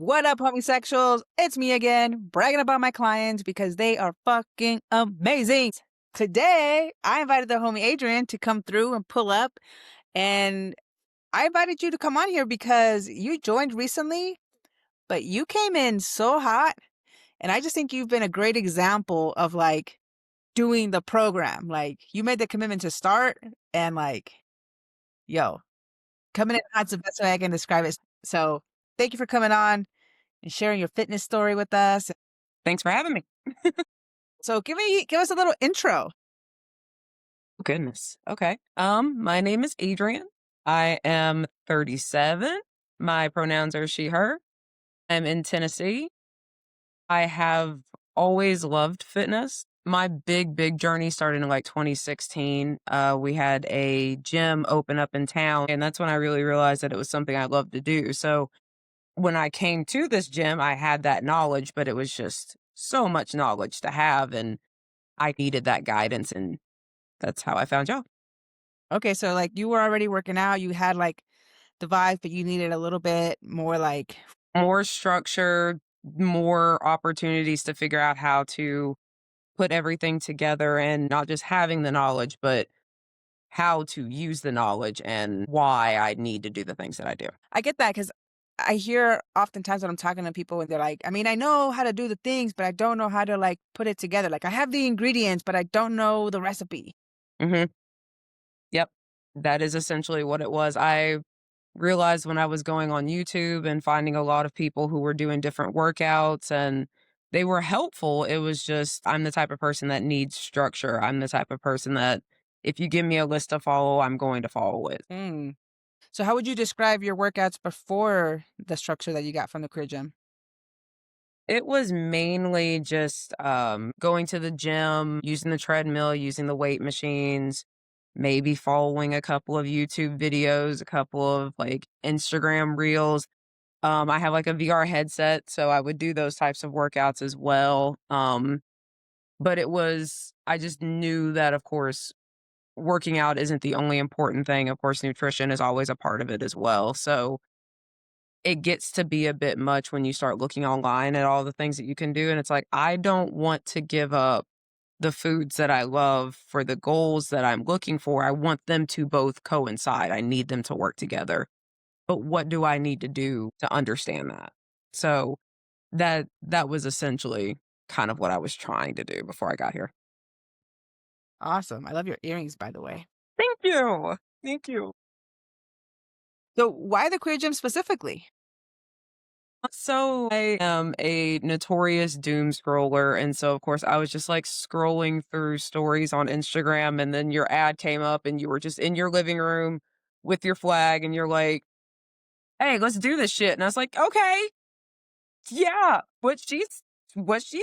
What up, homosexuals? It's me again, bragging about my clients because they are fucking amazing. Today, I invited the homie Adrian to come through and pull up, and I invited you to come on here because you joined recently, but you came in so hot, and I just think you've been a great example of like doing the program. Like, you made the commitment to start, and like, yo, coming in hot's the best way I can describe it. So, thank you for coming on and sharing your fitness story with us. Thanks for having me. So give us a little intro. Oh, goodness. Okay. My name is Adrian. I am 37. My pronouns are she, her. I'm in Tennessee. I have always loved fitness. My big journey started in like 2016. We had a gym open up in town, and that's when I really realized that it was something I loved to do. So when I came to this gym, I had that knowledge, but it was just so much knowledge to have, and I needed that guidance, and that's how I found y'all. Okay, so like you were already working out, you had like the vibe, but you needed a little bit more like More structure, more opportunities to figure out how to put everything together and not just having the knowledge, but how to use the knowledge and why I need to do the things that I do. I get that because I hear oftentimes when I'm talking to people and they're like, I mean, I know how to do the things, but I don't know how to like put it together. Like I have the ingredients, but I don't know the recipe. Mhm. Yep. That is essentially what it was. I realized when I was going on YouTube and finding a lot of people who were doing different workouts and they were helpful. It was just, I'm the type of person that needs structure. I'm the type of person that if you give me a list to follow, I'm going to follow it. Mm. So how would you describe your workouts before the structure that you got from the career gym? It was mainly just going to the gym, using the treadmill, using the weight machines, maybe following a couple of YouTube videos, a couple of like Instagram reels. I have like a VR headset, so I would do those types of workouts as well. But it was, I just knew that, of course, working out isn't the only important thing. Of course, nutrition is always a part of it as well. So it gets to be a bit much when you start looking online at all the things that you can do. And it's like, I don't want to give up the foods that I love for the goals that I'm looking for. I want them to both coincide. I need them to work together. But what do I need to do to understand that? So that was essentially kind of what I was trying to do before I got here. Awesome. I love your earrings, by the way. Thank you. Thank you. So why the career gym specifically? So I am a notorious doom scroller. And so, of course, I was just like scrolling through stories on Instagram, and then your ad came up, and you were just in your living room with your flag, and you're like, hey, let's do this shit. And I was like, okay, yeah, what she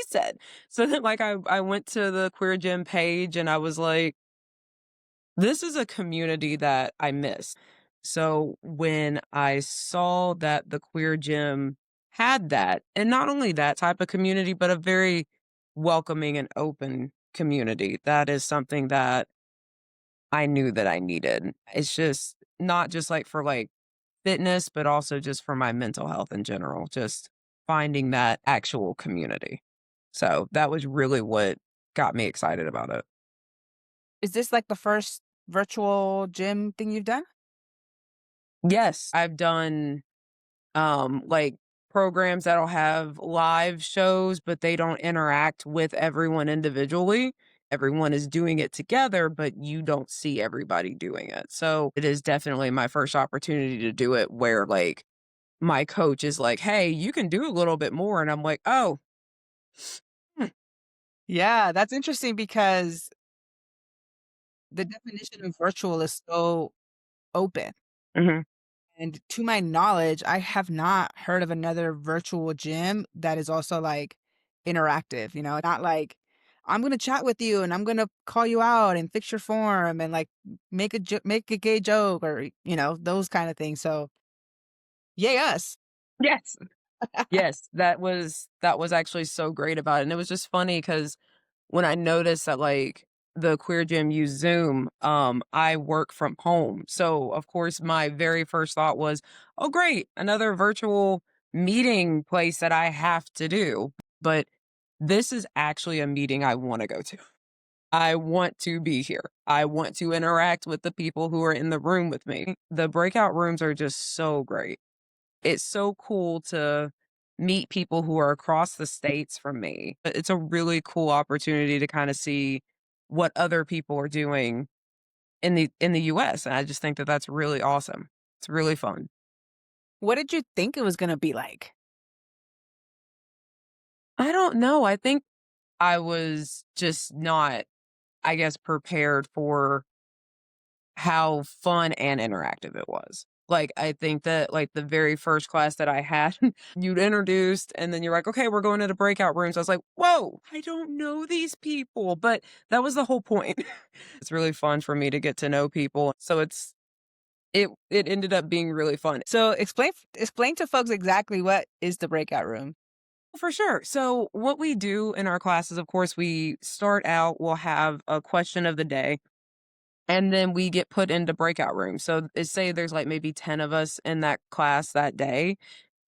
said. So then, like, I went to the Queer Gym page, and I was like, this is a community that I miss. So when I saw that the queer gym had that, and not only that type of community, but a very welcoming and open community, that is something that I knew that I needed. It's just not just like for like fitness, but also just for my mental health in general, just finding that actual community. So that was really what got me excited about it. Is this like the first virtual gym thing you've done? Yes, I've done like programs that'll have live shows, but they don't interact with everyone individually. Everyone is doing it together, but you don't see everybody doing it. So it is definitely my first opportunity to do it where like my coach is like, hey, you can do a little bit more. And I'm like, oh, hmm, Yeah, that's interesting because the definition of virtual is so open. mhm. And to my knowledge, I have not heard of another virtual gym that is also like interactive, not like I'm going to chat with you and I'm going to call you out and fix your form and like make a gay joke or, those kind of things. So, yay us. Yes. Yes, that was actually so great about it. And it was just funny because when I noticed that, like, the queer gym used Zoom, I work from home. So, of course, my very first thought was, "Oh, great, another virtual meeting place that I have to do, but this is actually a meeting I want to go to. I want to be here. I want to interact with the people who are in the room with me. The breakout rooms are just so great. It's so cool to meet people who are across the states from me. It's a really cool opportunity to kind of see what other people are doing in the US, and I just think that that's really awesome. It's really fun. What did you think it was gonna be like? I don't know. I think I was just not, I guess, prepared for how fun and interactive it was. Like, I think that, like, the very first class that I had, you'd introduced, and then you're like, "Okay, we're going to the breakout rooms." I was like, "Whoa, I don't know these people," but that was the whole point. It's really fun for me to get to know people, so it ended up being really fun. So explain to folks exactly what is the breakout room. For sure. So, what we do in our classes, of course, we start out, we'll have a question of the day, and then we get put into breakout rooms. So, say there's like maybe 10 of us in that class that day.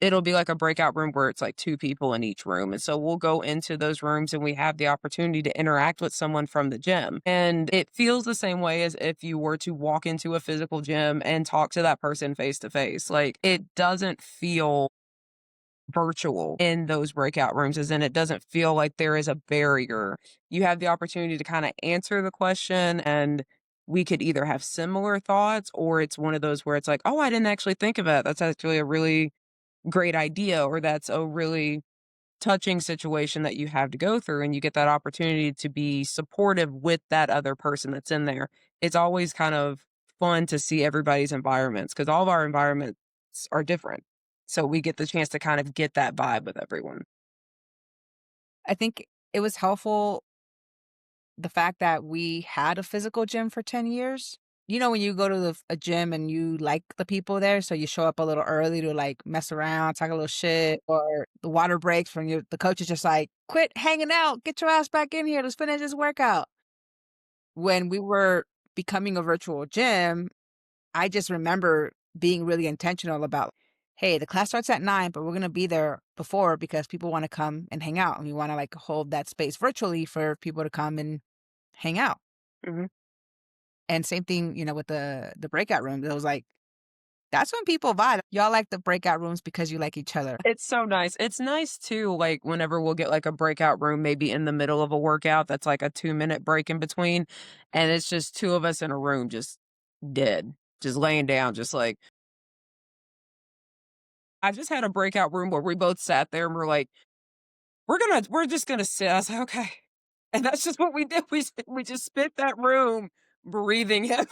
It'll be like a breakout room where it's like two people in each room. And so we'll go into those rooms and we have the opportunity to interact with someone from the gym. And it feels the same way as if you were to walk into a physical gym and talk to that person face to face. Like, it doesn't feel virtual in those breakout rooms, as in it doesn't feel like there is a barrier. You have the opportunity to kind of answer the question, and we could either have similar thoughts, or it's one of those where it's like, oh, I didn't actually think of it. That's actually a really great idea, or that's a really touching situation that you have to go through, and you get that opportunity to be supportive with that other person that's in there. It's always kind of fun to see everybody's environments because all of our environments are different. So we get the chance to kind of get that vibe with everyone. I think it was helpful the fact that we had a physical gym for 10 years. You know, when you go to a gym and you like the people there, so you show up a little early to like mess around, talk a little shit, or the water breaks when the coach is just like, quit hanging out, get your ass back in here, let's finish this workout. When we were becoming a virtual gym, I just remember being really intentional about, hey, the class starts at 9, but we're going to be there before because people want to come and hang out. And we want to like hold that space virtually for people to come and hang out. Mhm. And same thing, you know, with the breakout rooms. It was like, that's when people vibe. Y'all like the breakout rooms because you like each other. It's so nice. It's nice too, like whenever we'll get like a breakout room, maybe in the middle of a workout that's like a 2-minute break in between. And it's just two of us in a room, just dead, just laying down, just like, I just had a breakout room where we both sat there and we're like, we're just gonna sit. I was like, okay. And that's just what we did. We just spent that room breathing heavy.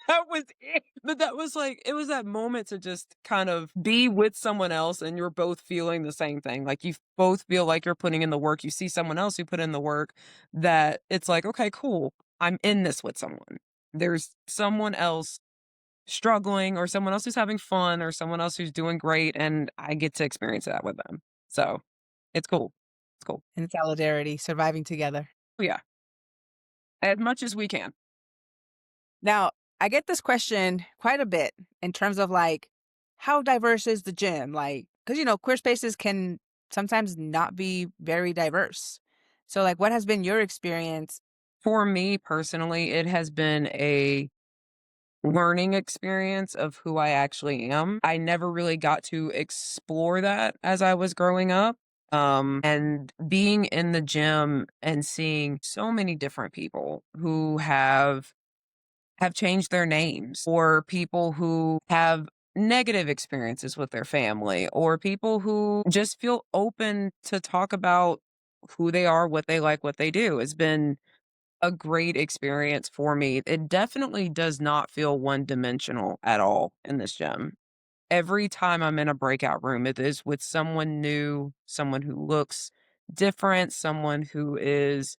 That was it. But that was like, it was that moment to just kind of be with someone else and you're both feeling the same thing. Like, you both feel like you're putting in the work. You see someone else who put in the work, that it's like, okay, cool. I'm in this with someone. There's someone else struggling, or someone else who's having fun, or someone else who's doing great, and I get to experience that with them. So it's cool. It's cool. In solidarity, surviving together. Yeah, as much as we can. Now, I get this question quite a bit in terms of like, how diverse is the gym? Like, because, you know, queer spaces can sometimes not be very diverse. So, like, what has been your experience? For me personally, it has been a learning experience of who I actually am. I never really got to explore that as I was growing up. And being in the gym and seeing so many different people who have changed their names, or people who have negative experiences with their family, or people who just feel open to talk about who they are, what they like, what they do, has been a great experience for me. It definitely does not feel one dimensional at all in this gym. Every time I'm in a breakout room, it is with someone new, someone who looks different, someone who is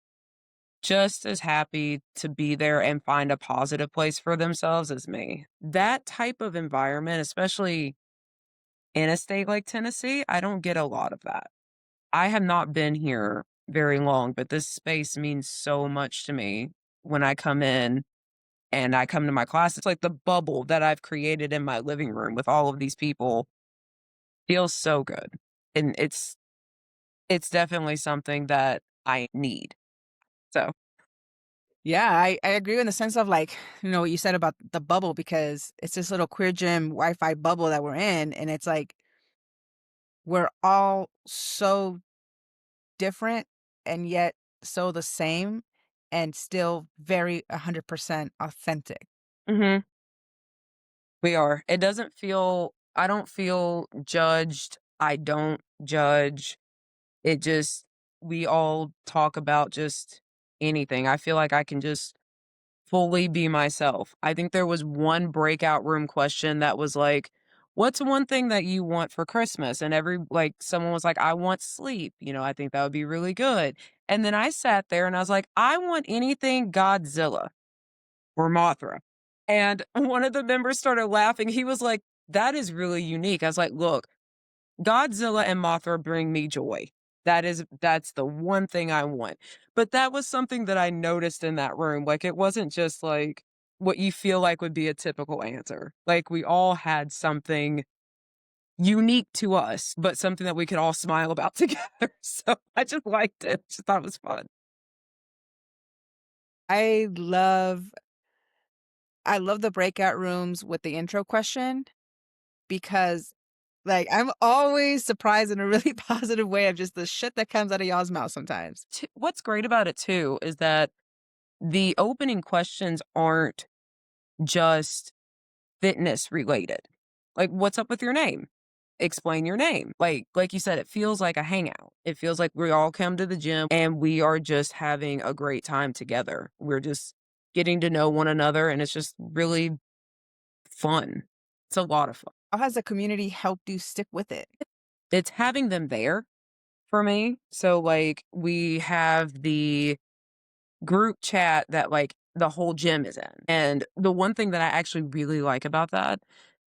just as happy to be there and find a positive place for themselves as me. That type of environment, especially in a state like Tennessee, I don't get a lot of that. I have not been here very long, but this space means so much to me when I come in and I come to my class. It's like the bubble that I've created in my living room with all of these people. Feels so good. And it's definitely something that I need. So, Yeah, I agree in the sense of like, what you said about the bubble because it's this little queer gym Wi-Fi bubble that we're in, and it's like we're all so different and yet so the same and still very 100% authentic. mhm, we are. It doesn't feel I don't feel judged. I don't judge. It just we all talk about just anything. I feel like I can just fully be myself. I think there was one breakout room question that was like, "What's one thing that you want for Christmas?" And someone was like, "I want sleep." I think that would be really good. And then I sat there and I was like, "I want anything Godzilla or Mothra." And one of the members started laughing. He was like, "That is really unique." I was like, "Look, Godzilla and Mothra bring me joy. That's the one thing I want." But that was something that I noticed in that room. Like, it wasn't just like what you feel like would be a typical answer. Like, we all had something unique to us, but something that we could all smile about together. So I just liked it. Just thought it was fun. I love I love the breakout rooms with the intro question because like I'm always surprised in a really positive way of just the shit that comes out of y'all's mouth sometimes. What's great about it too is that the opening questions aren't just fitness related. Like, "What's up with your name?" "Explain your name." Like you said, it feels like a hangout. It feels like we all come to the gym and we are just having a great time together. We're just getting to know one another, and it's just really fun. It's a lot of fun. How has the community helped you stick with it? It's having them there for me. So, like, we have the group chat that, like, the whole gym is in. And the one thing that I actually really like about that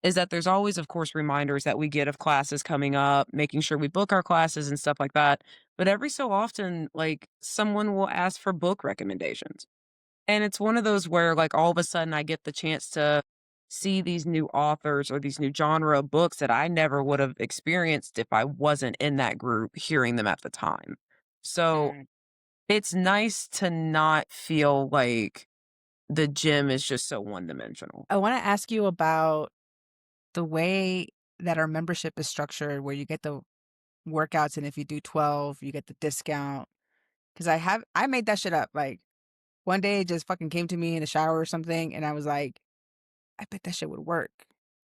is that there's always, of course, reminders that we get of classes coming up, making sure we book our classes and stuff like that. But every so often, like, someone will ask for book recommendations. And it's one of those where, like, all of a sudden I get the chance to see these new authors or these new genre of books that I never would have experienced if I wasn't in that group hearing them at the time. So Mm. it's nice to not feel like the gym is just so one-dimensional. I want to ask you about the way that our membership is structured where you get the workouts and if you do 12, you get the discount. Cause I made that shit up. Like one day it just fucking came to me in the shower or something. And I was like, I bet that shit would work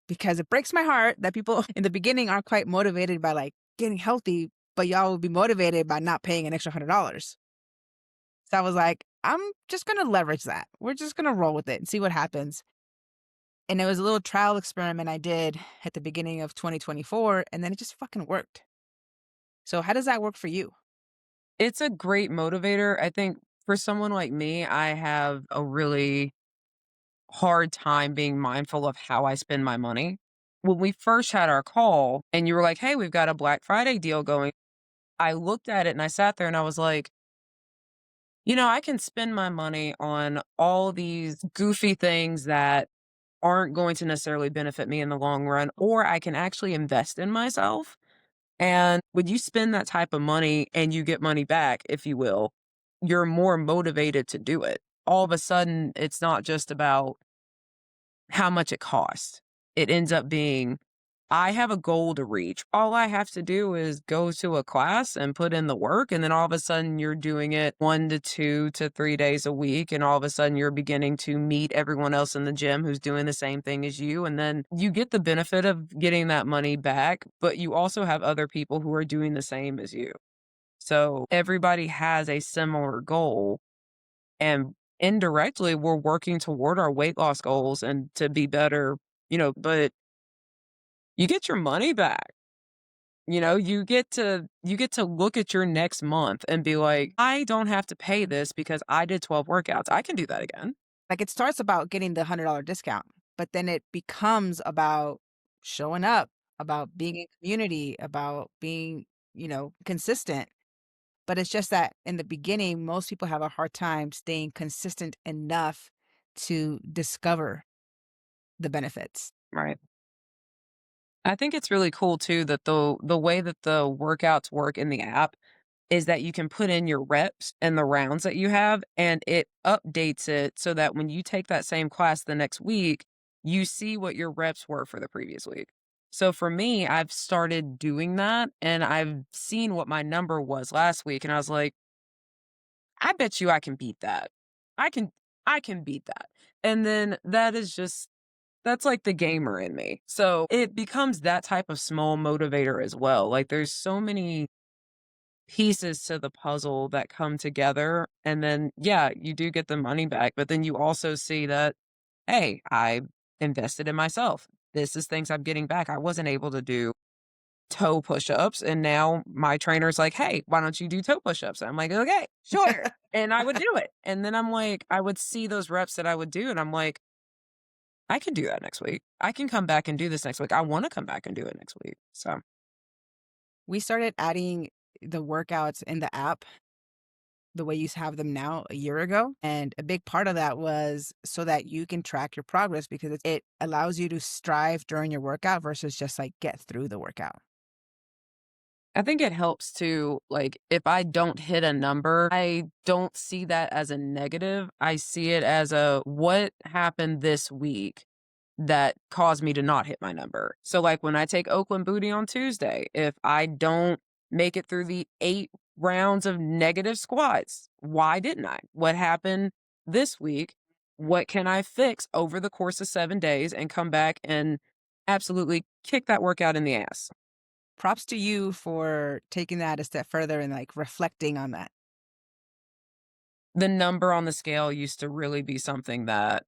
because it breaks my heart that people in the beginning aren't quite motivated by like getting healthy, but y'all will be motivated by not paying an extra $100. So I was like, I'm just going to leverage that. We're just going to roll with it and see what happens. And it was a little trial experiment I did at the beginning of 2024, and then it just fucking worked. So how does that work for you? It's a great motivator. I think for someone like me, I have a really hard time being mindful of how I spend my money. When we first had our call and you were like, "Hey, we've got a Black Friday deal going," I looked at it and I sat there and I was like, I can spend my money on all these goofy things that aren't going to necessarily benefit me in the long run, or I can actually invest in myself. And when you spend that type of money and you get money back, if you will, you're more motivated to do it. All of a sudden, it's not just about how much it costs. It ends up being, I have a goal to reach. All I have to do is go to a class and put in the work. And then all of a sudden you're doing it 1 to 2 to 3 days a week. And all of a sudden you're beginning to meet everyone else in the gym who's doing the same thing as you. And then you get the benefit of getting that money back, but you also have other people who are doing the same as you. So everybody has a similar goal. And indirectly, we're working toward our weight loss goals and to be better, but you get your money back. You get to look at your next month and be like, "I don't have to pay this because I did 12 workouts. I can do that again." Like it starts about getting the $100 discount, but then it becomes about showing up, about being in community, about being, consistent. But it's just that in the beginning, most people have a hard time staying consistent enough to discover the benefits. Right. I think it's really cool too that the way that the workouts work in the app is that you can put in your reps and the rounds that you have, and it updates it so that when you take that same class the next week, you see what your reps were for the previous week. So for me, I've started doing that and I've seen what my number was last week and I was like, I bet you I can beat that. I can I can beat that. And then that is just that's like the gamer in me. So it becomes that type of small motivator as well. Like there's so many pieces to the puzzle that come together. And then, yeah, you do get the money back, but then you also see that, hey, I invested in myself. This is things I'm getting back. I wasn't able to do toe push ups. And now my trainer's like, hey, why don't you do toe push ups? I'm like, okay, sure. And I would do it. And then I'm like, I would see those reps that I would do. And I'm like, I can do that next week. I can come back and do this next week. I want to come back and do it next week. So We started adding the workouts in the app the way you have them now a year ago. And a big part of that was so that you can track your progress because it allows you to strive during your workout versus just like get through the workout. I think it helps to, like, if I don't hit a number, I don't see that as a negative. I see it as a what happened this week that caused me to not hit my number. So, like, when I take Oakland Booty on Tuesday, if I don't make it through the 8 rounds of negative squats, why didn't I? What happened this week? What can I fix over the course of 7 days and come back and absolutely kick that workout in the ass? Props to you for taking that a step further and like reflecting on that. The number on the scale used to really be something that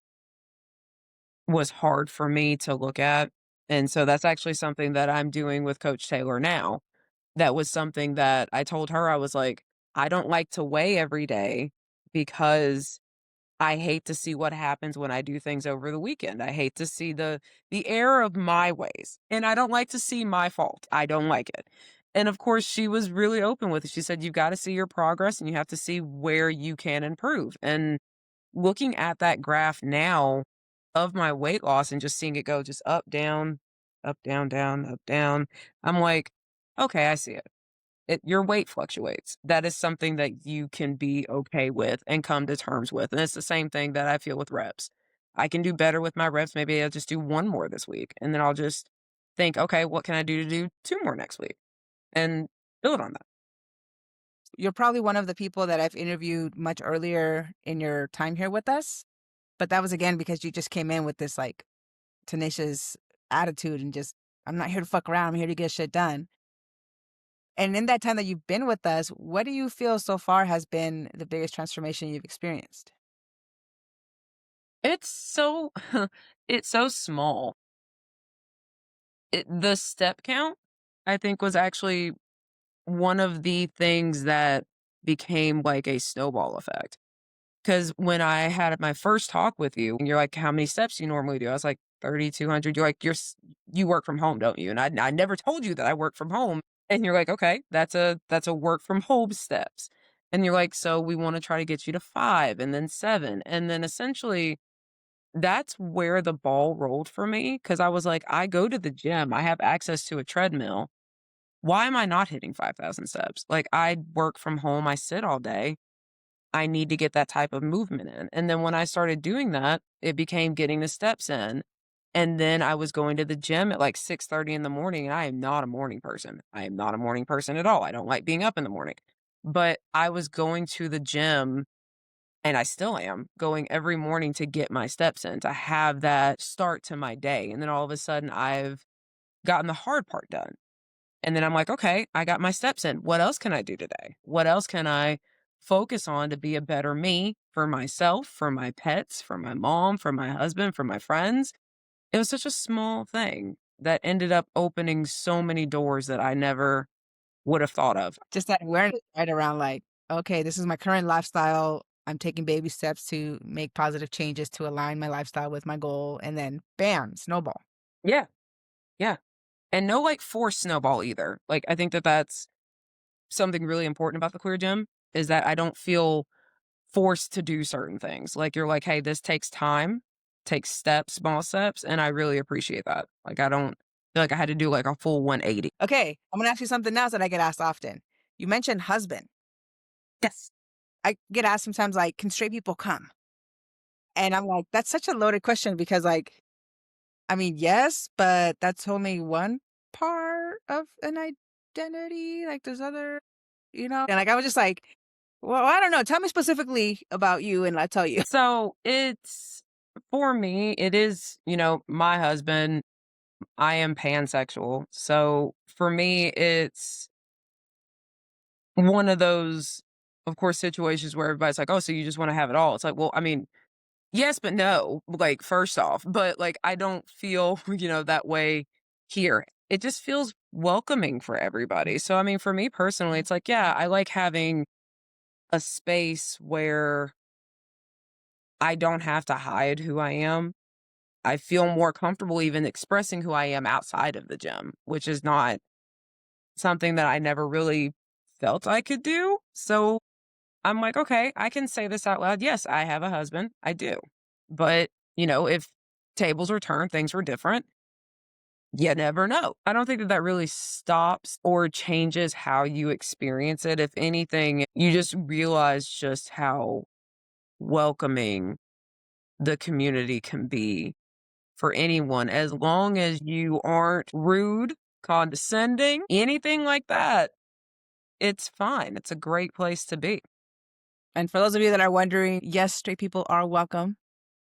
was hard for me to look at, and so that's actually something that I'm doing with Coach Taylor now. That was something that I told her, I was like, "I don't like to weigh every day because I hate to see what happens when I do things over the weekend. I hate to see the error of my ways, and I don't like to see my fault. I don't like it." And of course, she was really open with it. She said, "You've gotta see your progress and you have to see where you can improve." And looking at that graph now of my weight loss and just seeing it go just up, down, down, up, down, I'm like, "Okay, I see it." Your weight fluctuates. That is something that you can be okay with and come to terms with, and it's the same thing that I feel with reps. I can do better with my reps, maybe I'll just do 1 more this week, and then I'll just think, "Okay, what can I do to do 2 more next week?" And build on that. You're probably one of the people that I've interviewed much earlier in your time here with us. But that was again because you just came in with this like tenacious attitude and just, I'm not here to fuck around. I'm here to get shit done. And in that time that you've been with us, what do you feel so far has been the biggest transformation you've experienced? It's so it's so small. The step count, I think, was actually one of the things that became like a snowball effect. Because when I had my first talk with you, and you're like, "How many steps do you normally do?" I was like, 3,200. You're like, "You work from home, don't you?" And I never told you that I work from home. And you're like, "Okay, that's a work from home steps." And you're like, "So we wanna try to get you to 5 and then 7." And then essentially, that's where the ball rolled for me. Because I was like, "I go to the gym, I have access to a treadmill. Why am I not hitting 5,000 steps?" Like, I work from home, I sit all day. I need to get that type of movement in. And then when I started doing that, it became getting the steps in. And then I was going to the gym at like 6:30 in the morning, and I am not a morning person. I am not a morning person at all. I don't like being up in the morning. But I was going to the gym, and I still am going every morning to get my steps in, to have that start to my day. And then all of a sudden, I've gotten the hard part done. And then I'm like, okay, I got my steps in. What else can I do today? What else can I focus on to be a better me for myself, for my pets, for my mom, for my husband, for my friends? It was such a small thing that ended up opening so many doors that I never would have thought of. Just that awareness right around like, okay, this is my current lifestyle. I'm taking baby steps to make positive changes to align my lifestyle with my goal. And then bam, snowball. Yeah. Yeah. And no like forced snowball either. Like, I think that that's something really important about the queer gym is that I don't feel forced to do certain things. Like, you're like, "Hey, this takes time, takes steps, small steps," and I really appreciate that. Like, I don't Feel like I had to do like a full 180. Okay, I'm gonna ask you something else that I get asked often. You mentioned husband. Yes. I get asked sometimes, like, "Can straight people come?" And I'm like, "That's such a loaded question," because, like, I mean, yes, but that's only one part of an identity. Like, there's other, and like I was just like, well, I don't know. Tell me specifically about you, and I'll tell you. So it's for me, it is, my husband. I am pansexual. So for me, it's one of those, of course, situations where everybody's like, oh, so you just want to have it all. It's like, well, I mean, yes, but no, like, first off, but like, I don't feel, that way here. It just feels welcoming for everybody. So, I mean, for me personally, it's like, yeah, I like having a space where I don't have to hide who I am. I feel more comfortable even expressing who I am outside of the gym, which is not something that I never really felt I could do. So I'm like, okay, I can say this out loud. Yes, I have a husband. I do. But, if tables were turned, things were different. You never know. I don't think that that really stops or changes how you experience it. If anything, you just realize just how welcoming the community can be for anyone, as long as you aren't rude, condescending, anything like that. It's fine. It's a great place to be. And for those of you that are wondering, yes, straight people are welcome.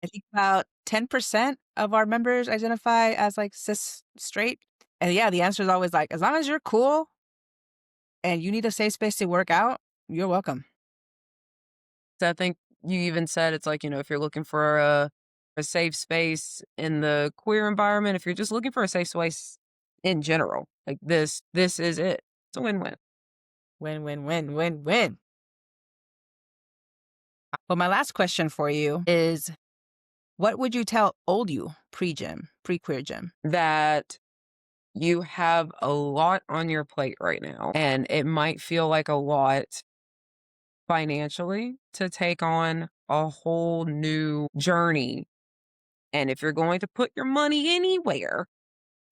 I think about 10% of our members identify as like cis straight. And yeah, the answer is always like, as long as you're cool and you need a safe space to work out, you're welcome. So I think you even said it's like, if you're looking for a safe space in the queer environment, if you're just looking for a safe space in general, like this is it. It's a win-win. Win, win, win, win, win. Well, my last question for you is, what would you tell old you pre-gym, pre-queer gym? That you have a lot on your plate right now, and it might feel like a lot financially to take on a whole new journey. And if you're going to put your money anywhere,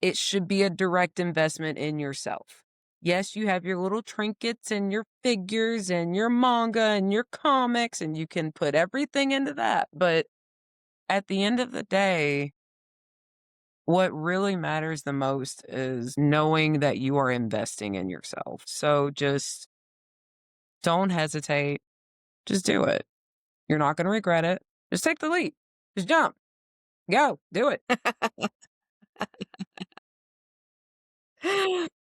it should be a direct investment in yourself. Yes, you have your little trinkets and your figures and your manga and your comics, and you can put everything into that. But at the end of the day, what really matters the most is knowing that you are investing in yourself. So just don't hesitate. Just do it. You're not going to regret it. Just take the leap. Just jump. Go. Do it.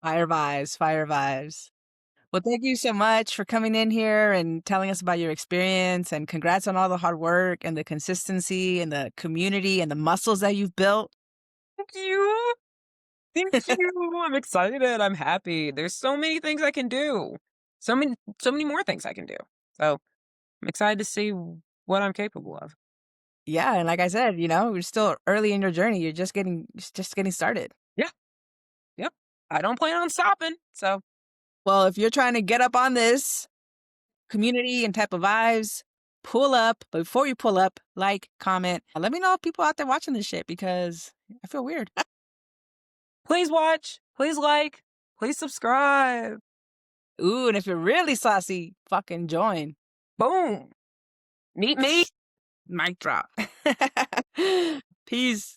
Fire vibes, fire vibes. Well, thank you so much for coming in here and telling us about your experience, and congrats on all the hard work and the consistency and the community and the muscles that you've built. Thank you. Thank you. I'm excited. I'm happy. There's so many things I can do. So many more things I can do. So I'm excited to see what I'm capable of. Yeah, and like I said, you're still early in your journey. You're just getting started. Yeah. Yep. I don't plan on stopping. So Well, if you're trying to get up on this community and type of vibes, pull up. But before you pull up, like, comment, and let me know if people out there watching this shit, because I feel weird. please watch, please like, please subscribe. Ooh, and if you're really saucy, fucking join. Boom. Meet me. Mic drop. Peace.